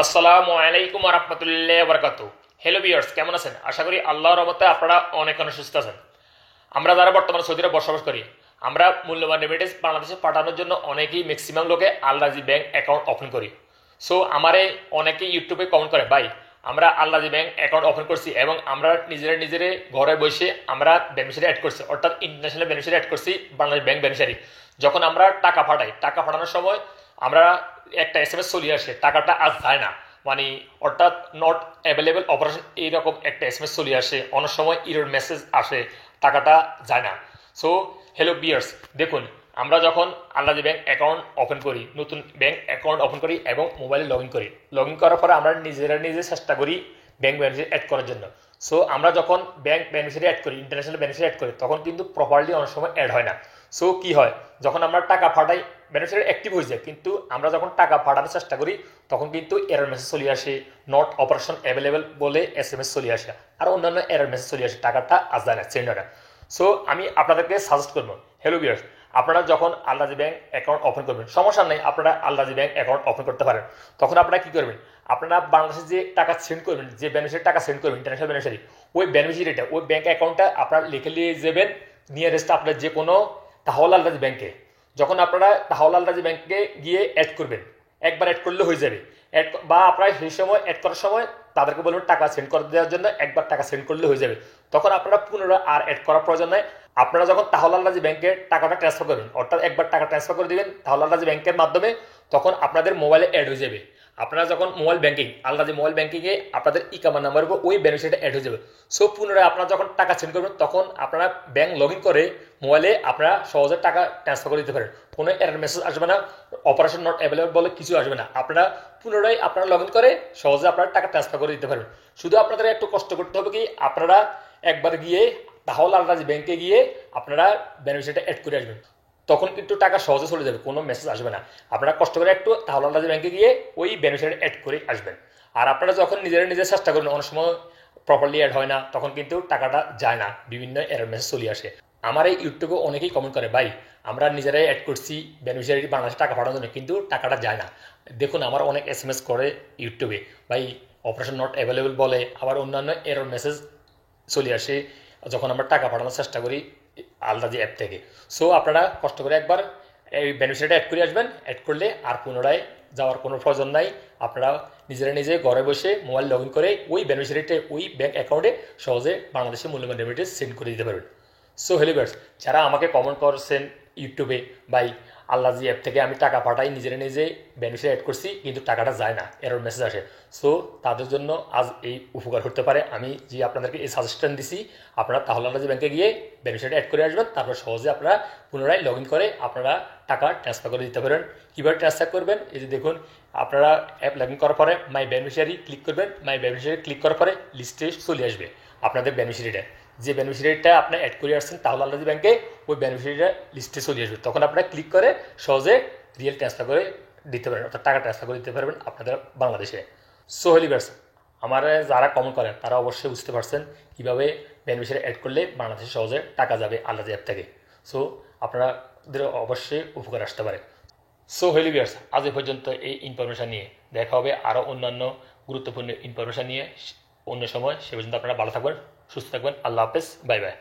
আসসালামু আলাইকুম ওয়া রাহমাতুল্লাহি ওয়া বারাকাতুহু। হ্যালো ভিউয়ার্স, কেমন আছেন? আশা করি আল্লাহর রহমতে আপনারা অনেক সুস্থ আছেন। আমরা যারা বর্তমানে সৌদি আরবে বসবাস করি, আমরা মূল্যবান রেমিটেন্স বাংলাদেশে পাঠানোর জন্য অনেকেই ম্যাক্সিমাম লোকে আল রাজি ব্যাংক অ্যাকাউন্ট ওপেন করি। সো আমারে অনেকেই ইউটিউবে কমেন্ট করে, ভাই আমরা আল রাজি ব্যাংক অ্যাকাউন্ট ওপেন করছি এবং আমরা নিজেরা ঘরে বসে আমরা বেনিফিশিয়ারি অ্যাড করছি, অর্থাৎ ইন্টারন্যাশনাল বেনিফিশিয়ারি অ্যাড করছি বাংলাদেশ ব্যাংক বেনিফিশিয়ারি। যখন আমরা টাকা পাঠাই, টাকা পাঠানোর সময় আমরা একটা এসএমএস চলে আসে, টাকাটা আজ যায় না, মানে অর্থাৎ নট অ্যাভেলেবল অপারেশন এইরকম একটা এসএমএস চলে আসে, অনেক সময় ইরোর মেসেজ আসে, টাকাটা যায় না। সো হ্যালো বিয়ার্স, দেখুন আমরা যখন আল্লাদি ব্যাংক অ্যাকাউন্ট ওপেন করি, নতুন ব্যাংক অ্যাকাউন্ট ওপেন করি এবং মোবাইলে লগ ইন করি, লগ ইন করার পরে আমরা নিজে চেষ্টা করি ব্যাংক বেনিফিশিয়ারি অ্যাড করার জন্য। সো আমরা যখন ব্যাংক বেনিফিশিয়ারি অ্যাড করি, ইন্টারন্যাশনাল বেনিফিশিয়ারি অ্যাড করি, তখন কিন্তু প্রপারলি অনেক সময় অ্যাড হয় না। সো কি হয়, যখন আমরা টাকা পাঠাই বেনিফিশিয়ারি অ্যাক্টিভ হয়ে যায়, কিন্তু আমরা যখন টাকা পাঠানোর চেষ্টা করি তখন কিন্তু এরর মেসেজ চলে আসে, নট অপারেশন অ্যাভেলেবেল বলে এসএমএস চলে আসে, আর অন্যান্য এরর মেসেজ চলে আসে, টাকাটা আজ যায় না, সেন্ড হয় না। সো আমি আপনাদেরকে সাজেস্ট করবো, হ্যালো ভিউয়ার্স, আপনারা যখন আল রাজি ব্যাংক অ্যাকাউন্ট ওপেন করবেন, সমস্যা নেই, আপনারা আল রাজি ব্যাংক অ্যাকাউন্ট ওপেন করতে পারেন। তখন আপনারা কি করবেন, আপনারা বাংলাদেশে যে টাকা সেন্ড করবেন, যে বেনিফিশিয়ারি টাকা সেন্ড করবেন ইন্টারন্যাশনাল বেনিফিশিয়ারি, ওই বেনিফিশিয়ারিটা ওই ব্যাংক অ্যাকাউন্টটা আপনারা লিখে নিয়ে যাবেন নিয়ারেস্ট আপনার যে কোনো তাহওয়াল আল রাজি ব্যাংকে। যখন আপনারা তাহওয়াল আল রাজি ব্যাংকে গিয়ে অ্যাড করবেন, একবার অ্যাড করলে হয়ে যাবে। অ্যাড বা আপনারা সেই সময় অ্যাড করার সময় তাদেরকে বলবেন টাকা সেন্ড করে দেওয়ার জন্য, একবার টাকা সেন্ড করলে হয়ে যাবে। তখন আপনারা পুনরায় আর অ্যাড করার প্রয়োজন নেই। আপনারা যখন তাহওয়াল আল রাজি ব্যাংকে টাকাটা ট্রান্সফার করবেন, অর্থাৎ একবার টাকা ট্রান্সফার করে দিবেন তাহওয়াল আল রাজি ব্যাংকের মাধ্যমে, তখন আপনাদের মোবাইলে অ্যাড হয়ে যাবে। আপনারা যখন মোবাইল ব্যাংকিং আল রাজি মোবাইল ব্যাংকিংয়ে আপনাদের ইকামা নাম্বার উপর ওই বেনিফিশিয়ারিটা অ্যাড হয়ে যাবে। সো পুনরায় আপনারা যখন টাকা সেন্ড করবেন, তখন আপনারা ব্যাংক লগ ইন করে মোবাইলে আপনারা সহজে টাকা ট্রান্সফার করে দিতে পারেন। কোনো এরর মেসেজ আসবে না, অপারেশন নট অ্যাভেলেবল বলে কিছু আসবে না। আপনারা পুনরায় আপনারা লগ ইন করে সহজে আপনারা টাকা ট্রান্সফার করে দিতে পারবেন। শুধু আপনাদের একটু কষ্ট করতে হবে কি, আপনারা একবার গিয়ে তাহওয়াল আল রাজি ব্যাংকে গিয়ে আপনারা বেনিফিশিয়ারিটা অ্যাড করে আসবেন, তখন কিন্তু টাকা সহজে চলে যাবে, কোনো মেসেজ আসবে না। আপনারা কষ্ট করে একটু তাহওয়াল আল রাজি ব্যাংকে গিয়ে ওই বেনিফিশিয়ারি অ্যাড করে আসবেন। আর আপনারা যখন নিজে চেষ্টা করবেন, অনেক সময় প্রপারলি অ্যাড হয় না, তখন কিন্তু টাকাটা যায় না, বিভিন্ন এরর মেসেজ চলে আসে। আমার এই ইউটিউবে অনেকেই কমেন্ট করে, ভাই আমরা নিজেরাই অ্যাড করছি বেনিফিশিয়ারি বাংলাদেশে টাকা পাঠানোর জন্য, কিন্তু টাকাটা যায় না। দেখুন আমার অনেক এসএমএস করে ইউটিউবে, ভাই অপারেশন নট অ্যাভেলেবল বলে, আবার অন্যান্য এরর মেসেজ চলে আসে যখন আমরা টাকা পাঠানোর চেষ্টা করি আল রাজি অ্যাপ থেকে। সো আপনারা কষ্ট করে একবার এই বেনিফিশিয়ারিটা অ্যাড করে আসবেন, অ্যাড করলে আর পুনরায় যাওয়ার কোনো প্রয়োজন নাই। আপনারা নিজে ঘরে বসে মোবাইল লগ ইন করে ওই বেনিফিশিয়ারিটা ওই ব্যাংক অ্যাকাউন্টে সহজে বাংলাদেশে মূল্যবান রেমিটেন্স সেন্ড করে দিতে পারবেন। সো হেলিভার্স, যারা আমাকে কমেন্ট করছেন ইউটিউবে, ভাই আল রাজি অ্যাপ থেকে আমি টাকা পাঠাই, নিজে বেনিফিশিয়ারি অ্যাড করছি কিন্তু টাকাটা যায় না, এরর মেসেজ আসে, সো তাদের জন্য আজ এই উপকার হতে পারে আমি যে আপনাদেরকে এই সাজেশন দিছি। আপনারা তাহলে আল রাজি ব্যাংকে গিয়ে বেনিফিশিয়ারি অ্যাড করে আসবেন, তারপর সহজে আপনারা পুনরায় লগ ইন করে আপনারা টাকা ট্রান্সফার করে দিতে পারেন। কীভাবে ট্রান্সফার করবেন, এই যে দেখুন, আপনারা অ্যাপ লগ ইন করার পরে মাই বেনিফিশিয়ারি ক্লিক করবেন, মাই বেনিফিশিয়ারি ক্লিক করার পরে লিস্টে চলে আসবে আপনাদের বেনিফিশিয়ারিটা, যে বেনিফিশিয়ারিটা আপনি অ্যাড করে আসছেন তাহলে আল রাজি ব্যাংকে, ওই বেনিফিশিয়ারিটা লিস্টে চলে আসবে। তখন আপনারা ক্লিক করে সহজে রিয়েল ট্রান্সফার করে দিতে পারবেন, অর্থাৎ টাকা ট্রান্সফার করে দিতে পারবেন আপনাদের বাংলাদেশে। সো হেলিভার্স, আমার যারা কমেন্ট করেন তারা অবশ্যই বুঝতে পারছেন কীভাবে বেনিফিশিয়ারি অ্যাড করলে বাংলাদেশে সহজে টাকা যাবে আল রাজি অ্যাপ থেকে। সো আপনাদের অবশ্যই উপকার আসতে পারে। সো হেলিভার্স, আজ এ পর্যন্ত এই ইনফরমেশান নিয়ে, দেখা হবে আরও অন্যান্য গুরুত্বপূর্ণ ইনফরমেশান নিয়ে অন্য সময়। সে পর্যন্ত আপনারা ভালো থাকবেন, সুস্থ থাকবেন, আল্লাহ হাফেজ, বাই বাই।